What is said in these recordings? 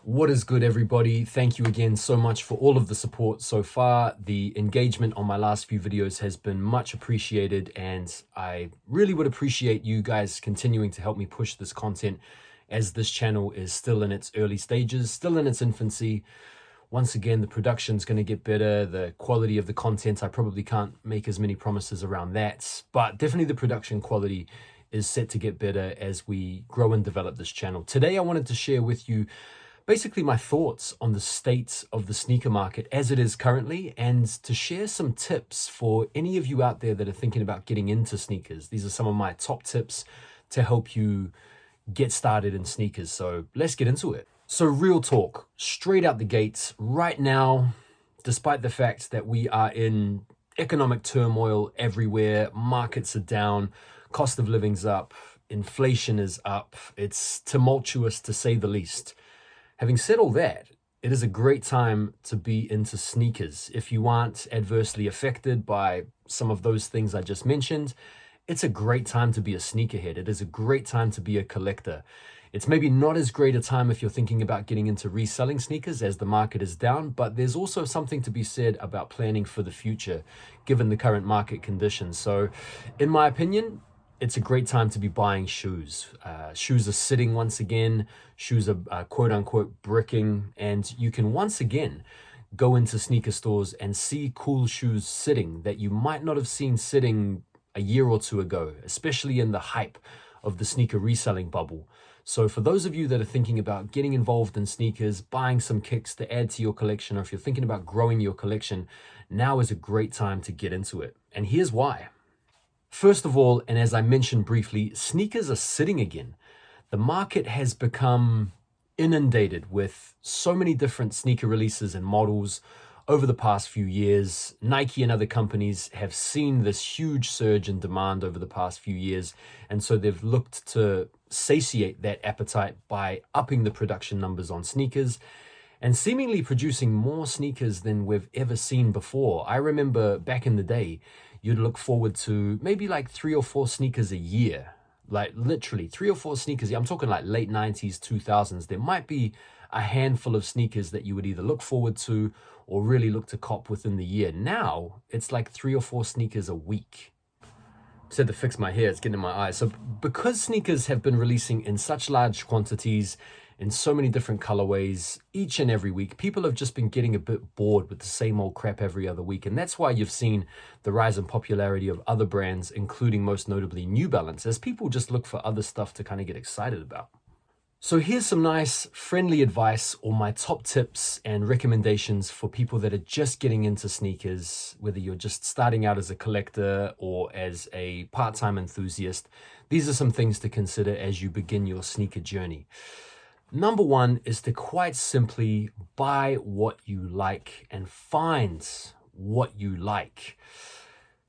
What is good, everybody? Thank you again so much for all of the support so far. The engagement on my last few videos has been much appreciated, and I really would appreciate you guys continuing to help me push this content as this channel is still in its early stages, still in its infancy. Once again, the production's going to get better. The quality of the content, I probably can't make as many promises around that, but definitely the production quality is set to get better as we grow and develop this channel. Today, I wanted to share with you basically my thoughts on the state of the sneaker market as it is currently, and to share some tips for any of you out there that are thinking about getting into sneakers. These are some of my top tips to help you get started in sneakers. So let's get into it. So real talk, straight out the gates, right now, despite the fact that we are in economic turmoil everywhere, markets are down, cost of living's up, inflation is up, it's tumultuous to say the least. Having said all that, it is a great time to be into sneakers. If you aren't adversely affected by some of those things I just mentioned, it's a great time to be a sneakerhead. It is a great time to be a collector. It's maybe not as great a time if you're thinking about getting into reselling sneakers as the market is down, but there's also something to be said about planning for the future, given the current market conditions. So, in my opinion, it's a great time to be buying shoes. Shoes are sitting once again. Shoes are quote unquote bricking. And you can once again go into sneaker stores and see cool shoes sitting that you might not have seen sitting a year or two ago, especially in the hype of the sneaker reselling bubble. So for those of you that are thinking about getting involved in sneakers, buying some kicks to add to your collection, or if you're thinking about growing your collection, now is a great time to get into it. And here's why. First of all, and as I mentioned briefly, sneakers are sitting again. The market has become inundated with so many different sneaker releases and models over the past few years. Nike and other companies have seen this huge surge in demand over the past few years, and so they've looked to satiate that appetite by upping the production numbers on sneakers and seemingly producing more sneakers than we've ever seen before. I remember back in the day, you'd look forward to maybe like 3 or 4 sneakers a year, like literally 3 or 4 sneakers. I'm talking like late 90s, 2000s. There might be a handful of sneakers that you would either look forward to or really look to cop within the year. Now, it's like 3 or 4 sneakers a week. Said to fix my hair, it's getting in my eyes. So because sneakers have been releasing in such large quantities, in so many different colorways, each and every week, people have just been getting a bit bored with the same old crap every other week. And that's why you've seen the rise in popularity of other brands, including most notably New Balance, as people just look for other stuff to kind of get excited about. So here's some nice, friendly advice, or my top tips and recommendations for people that are just getting into sneakers, whether you're just starting out as a collector or as a part-time enthusiast. These are some things to consider as you begin your sneaker journey. Number one is to quite simply buy what you like and find what you like.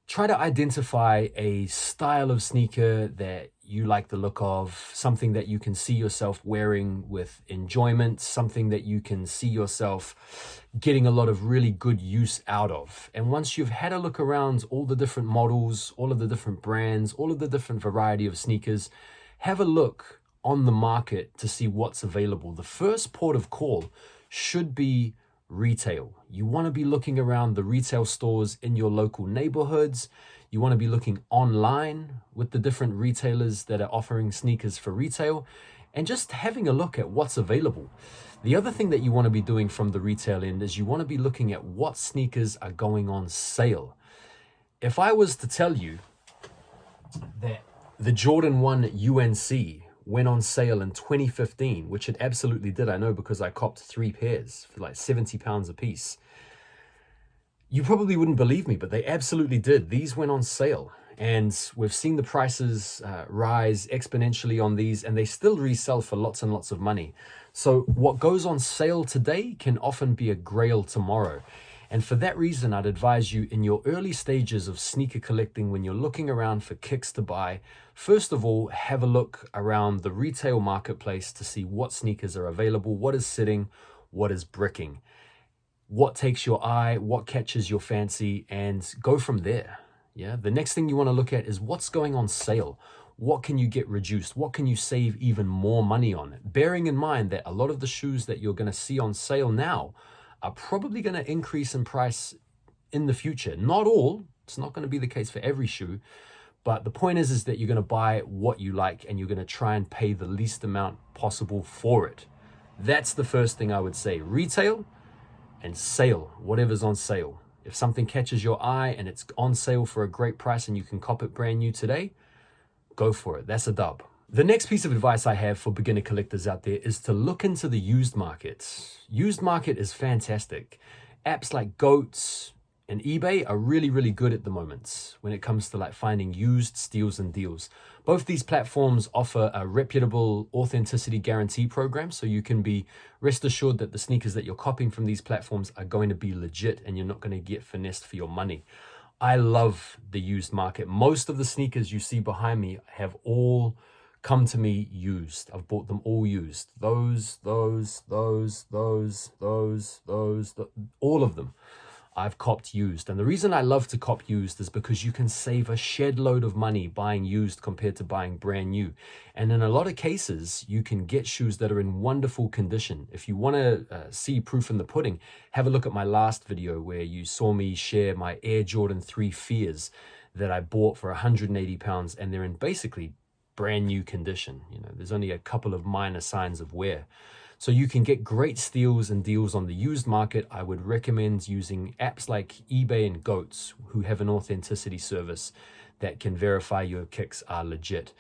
Try to identify a style of sneaker that you like the look of, something that you can see yourself wearing with enjoyment, something that you can see yourself getting a lot of really good use out of. And once you've had a look around all the different models, all of the different brands, all of the different variety of sneakers, have a look on the market to see what's available. The first port of call should be retail. You want to be looking around the retail stores in your local neighborhoods. You want to be looking online with the different retailers that are offering sneakers for retail and just having a look at what's available. The other thing that you want to be doing from the retail end is you want to be looking at what sneakers are going on sale. If I was to tell you that the Jordan 1 UNC went on sale in 2015, which it absolutely did, I know, because I copped 3 pairs for like £70 a piece. You probably wouldn't believe me, but they absolutely did. These went on sale, and we've seen the prices rise exponentially on these, and they still resell for lots and lots of money. So what goes on sale today can often be a grail tomorrow. And for that reason, I'd advise you in your early stages of sneaker collecting, when you're looking around for kicks to buy, first of all, have a look around the retail marketplace to see what sneakers are available, what is sitting, what is bricking, what takes your eye, what catches your fancy, and go from there. Yeah. The next thing you want to look at is what's going on sale. what can you get reduced? What can you save even more money on? Bearing in mind that a lot of the shoes that you're going to see on sale now are probably going to increase in price in the future. Not all, it's not going to be the case for every shoe, but the point is that you're going to buy what you like and you're going to try and pay the least amount possible for it. That's the first thing I would say. Retail and sale, whatever's on sale. If something catches your eye and it's on sale for a great price and you can cop it brand new today, go for it. That's a dub. The next piece of advice I have for beginner collectors out there is to look into the used market. Used market is fantastic. Apps like Goats and eBay are really, really good at the moment when it comes to like finding used steals and deals. Both these platforms offer a reputable authenticity guarantee program, so you can be rest assured that the sneakers that you're copying from these platforms are going to be legit and you're not going to get finessed for your money. I love the used market. Most of the sneakers you see behind me have all come to me used. I've bought them all used. Those, all of them I've copped used. And the reason I love to cop used is because you can save a shed load of money buying used compared to buying brand new. And in a lot of cases, you can get shoes that are in wonderful condition. If you want to see proof in the pudding, have a look at my last video where you saw me share my Air Jordan 3 Fears that I bought for 180 pounds, and they're in basically brand new condition. You know, there's only a couple of minor signs of wear. So you can get great steals and deals on the used market. I would recommend using apps like eBay and Goats, who have an authenticity service that can verify your kicks are legit.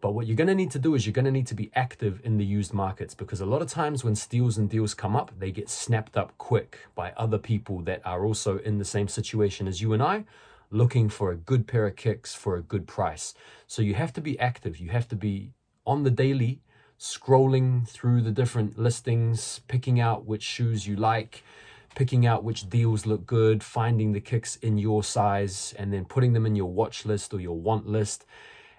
But what you're going to need to do is you're going to need to be active in the used markets, because a lot of times when steals and deals come up, they get snapped up quick by other people that are also in the same situation as you and I, looking for a good pair of kicks for a good price. So you have to be active. You have to be on the daily, scrolling through the different listings, picking out which shoes you like, picking out which deals look good, finding the kicks in your size, and then putting them in your watch list or your want list.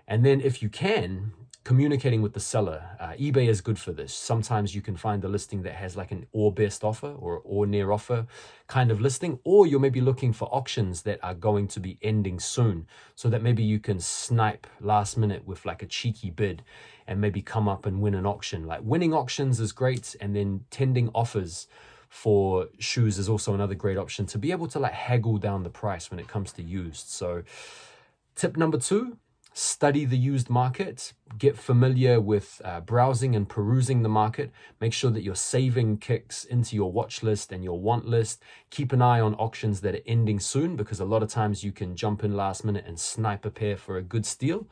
And then if you can, communicating with the seller. eBay is good for this. Sometimes you can find a listing that has like an or best offer or near offer kind of listing, or you're maybe looking for auctions that are going to be ending soon, so that maybe you can snipe last minute with like a cheeky bid and maybe come up and win an auction. Like winning auctions is great, and then tending offers for shoes is also another great option to be able to like haggle down the price when it comes to used. So tip number 2, study the used market, get familiar with browsing and perusing the market. Make sure that you're saving kicks into your watch list and your want list. Keep an eye on auctions that are ending soon, because a lot of times you can jump in last minute and snipe a pair for a good steal.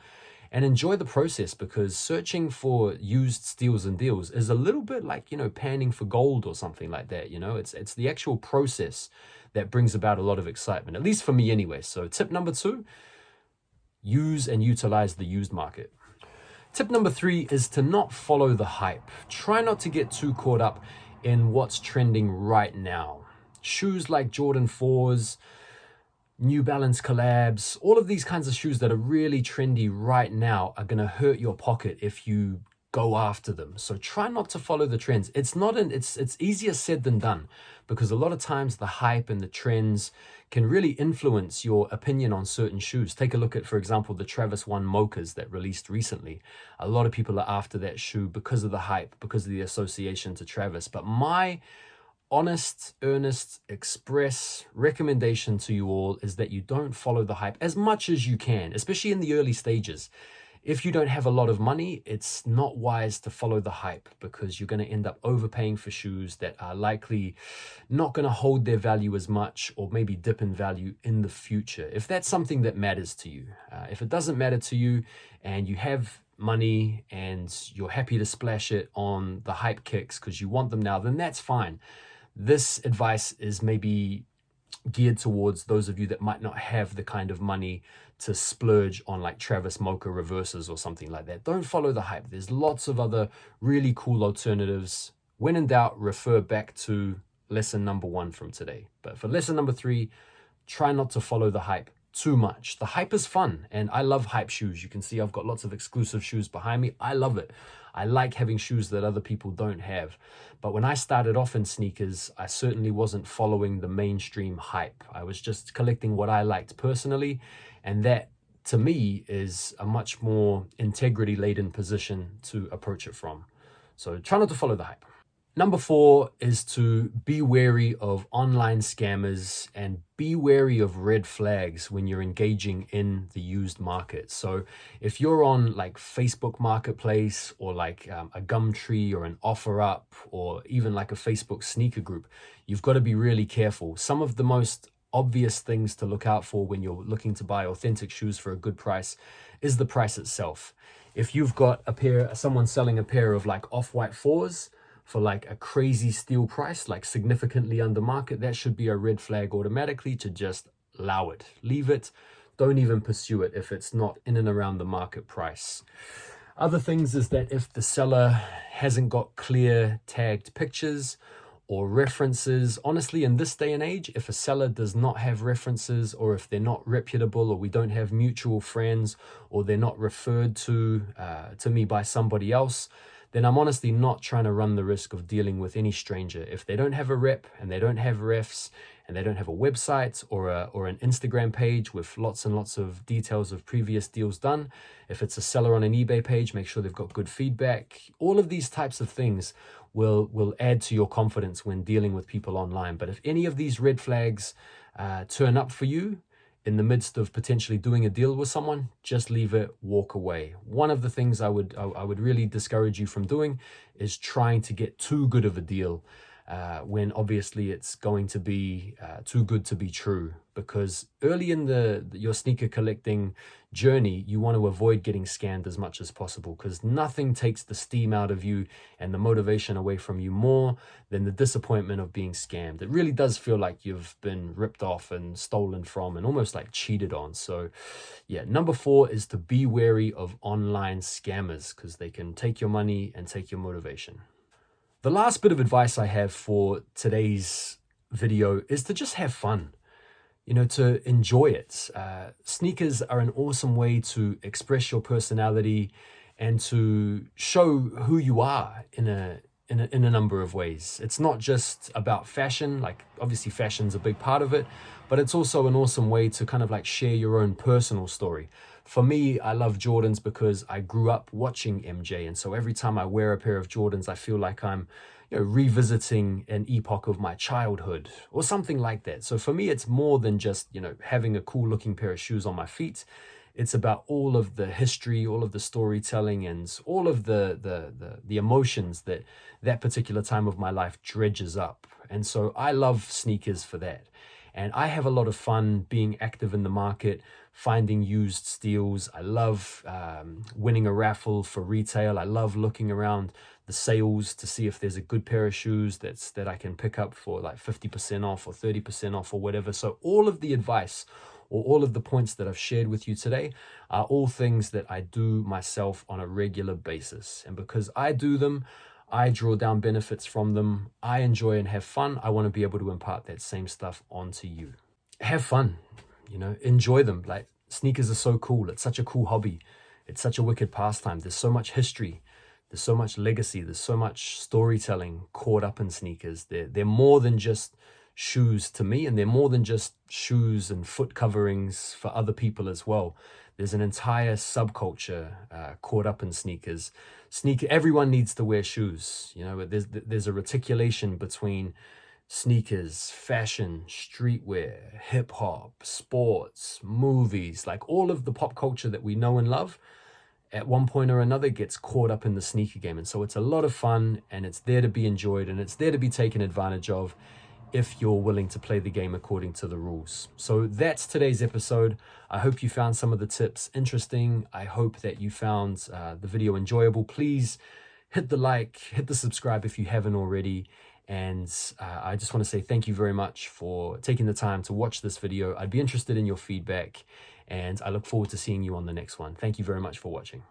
And enjoy the process, because searching for used steals and deals is a little bit like, you know, panning for gold or something like that. You know, it's the actual process that brings about a lot of excitement, at least for me anyway. So tip number 2, use and utilize the used market. Tip number 3 is to not follow the hype. Try not to get too caught up in what's trending right now. Shoes like Jordan 4s, New Balance collabs, all of these kinds of shoes that are really trendy right now are going to hurt your pocket if you go after them. So try not to follow the trends. It's easier said than done, because a lot of times the hype and the trends can really influence your opinion on certain shoes. Take a look at, for example, the Travis 1 Mochas that released recently. A lot of people are after that shoe because of the hype, because of the association to Travis. But my honest, earnest, express recommendation to you all is that you don't follow the hype as much as you can, especially in the early stages. If you don't have a lot of money, it's not wise to follow the hype, because you're going to end up overpaying for shoes that are likely not going to hold their value as much, or maybe dip in value in the future. If that's something that matters to you. If it doesn't matter to you and you have money and you're happy to splash it on the hype kicks because you want them now, then that's fine. This advice is maybe geared towards those of you that might not have the kind of money to splurge on like Travis Mocha reverses or something like that. Don't follow the hype. There's lots of other really cool alternatives. When in doubt, refer back to lesson number 1 from today. But for lesson number 3, try not to follow the hype too much. The hype is fun, and I love hype shoes. You can see I've got lots of exclusive shoes behind me. I love it. I like having shoes that other people don't have. But when I started off in sneakers, I certainly wasn't following the mainstream hype. I was just collecting what I liked personally, and that to me, is a much more integrity-laden position to approach it from. So try not to follow the hype. Number 4 is to be wary of online scammers and be wary of red flags when you're engaging in the used market. So if you're on like Facebook Marketplace or like a Gumtree or an OfferUp or even like a Facebook sneaker group, you've got to be really careful. Some of the most obvious things to look out for when you're looking to buy authentic shoes for a good price is the price itself. If you've got someone selling a pair of like off-white 4s for like a crazy steal price, like significantly under market, that should be a red flag automatically to just allow it. Leave it. Don't even pursue it if it's not in and around the market price. Other things is that if the seller hasn't got clear tagged pictures or references, honestly, in this day and age, if a seller does not have references, or if they're not reputable, or we don't have mutual friends, or they're not referred to me by somebody else, then I'm honestly not trying to run the risk of dealing with any stranger. If they don't have a rep and they don't have refs and they don't have a website or an Instagram page with lots and lots of details of previous deals done, if it's a seller on an eBay page, make sure they've got good feedback. All of these types of things will add to your confidence when dealing with people online. But if any of these red flags turn up for you in the midst of potentially doing a deal with someone, just leave it, walk away. One of the things I would really discourage you from doing is trying to get too good of a deal when obviously it's going to be too good to be true. Because early in your sneaker collecting journey, you want to avoid getting scammed as much as possible, because nothing takes the steam out of you and the motivation away from you more than the disappointment of being scammed. It really does feel like you've been ripped off and stolen from and almost like cheated on. So yeah, number 4 is to be wary of online scammers, because they can take your money and take your motivation. The last bit of advice I have for today's video is to just have fun. To enjoy it. Sneakers are an awesome way to express your personality and to show who you are in a number of ways. It's not just about fashion, like obviously fashion's a big part of it, but it's also an awesome way to kind of like share your own personal story. For me, I love Jordans because I grew up watching MJ, and so every time I wear a pair of Jordans, I feel like I'm revisiting an epoch of my childhood or something like that. So for me, it's more than just, having a cool looking pair of shoes on my feet. It's about all of the history, all of the storytelling, and all of the emotions that particular time of my life dredges up. And so I love sneakers for that. And I have a lot of fun being active in the market, finding used steals. I love winning a raffle for retail. I love looking around the sales to see if there's a good pair of shoes that I can pick up for like 50% off or 30% off or whatever. So all of the advice or all of the points that I've shared with you today are all things that I do myself on a regular basis. And because I do them, I draw down benefits from them. I enjoy and have fun. I want to be able to impart that same stuff onto you. Have fun, enjoy them. Like, sneakers are so cool. It's such a cool hobby. It's such a wicked pastime. There's so much history. There's so much legacy. There's so much storytelling caught up in sneakers. They're more than just shoes to me, and they're more than just shoes and foot coverings for other people as well. There's an entire subculture caught up in sneakers. Everyone needs to wear shoes. There's a reticulation between sneakers, fashion, streetwear, hip hop, sports, movies, like all of the pop culture that we know and love at one point or another gets caught up in the sneaker game. And so it's a lot of fun, and it's there to be enjoyed, and it's there to be taken advantage of if you're willing to play the game according to the rules. So that's today's episode. I hope you found some of the tips interesting. I hope that you found the video enjoyable. Please hit the like, hit the subscribe if you haven't already. And I just want to say thank you very much for taking the time to watch this video. I'd be interested in your feedback, and I look forward to seeing you on the next one. Thank you very much for watching.